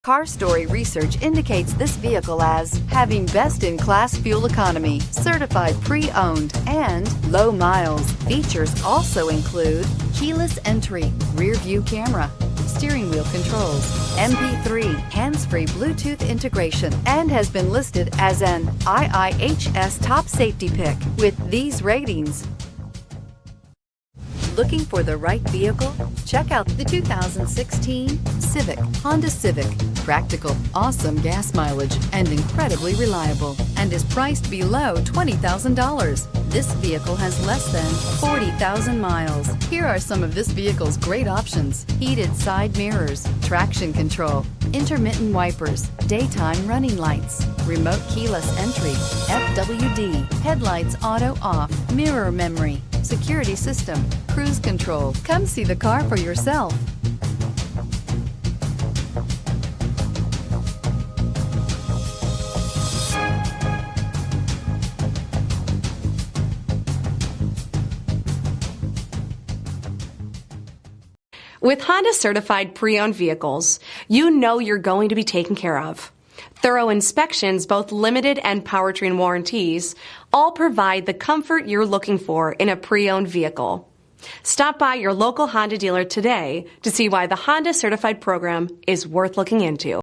Car Story research indicates this vehicle as having best-in-class fuel economy, certified pre-owned, and low miles. Features also include keyless entry, rear-view camera, steering wheel controls, MP3, hands-free Bluetooth integration, and has been listed as an IIHS top safety pick with these ratings. Looking for the right vehicle? Check out the 2016 Civic, Honda Civic. Practical, awesome gas mileage, and incredibly reliable, and is priced below $20,000. This vehicle has less than 40,000 miles. Here are some of this vehicle's great options: heated side mirrors, traction control, intermittent wipers, daytime running lights, remote keyless entry, FWD, headlights auto off, mirror memory, security system, cruise control. Come see the car for yourself. With Honda certified pre-owned vehicles, you know you're going to be taken care of. Thorough inspections, both limited and powertrain warranties, all provide the comfort you're looking for in a pre-owned vehicle. Stop by your local Honda dealer today to see why the Honda certified program is worth looking into.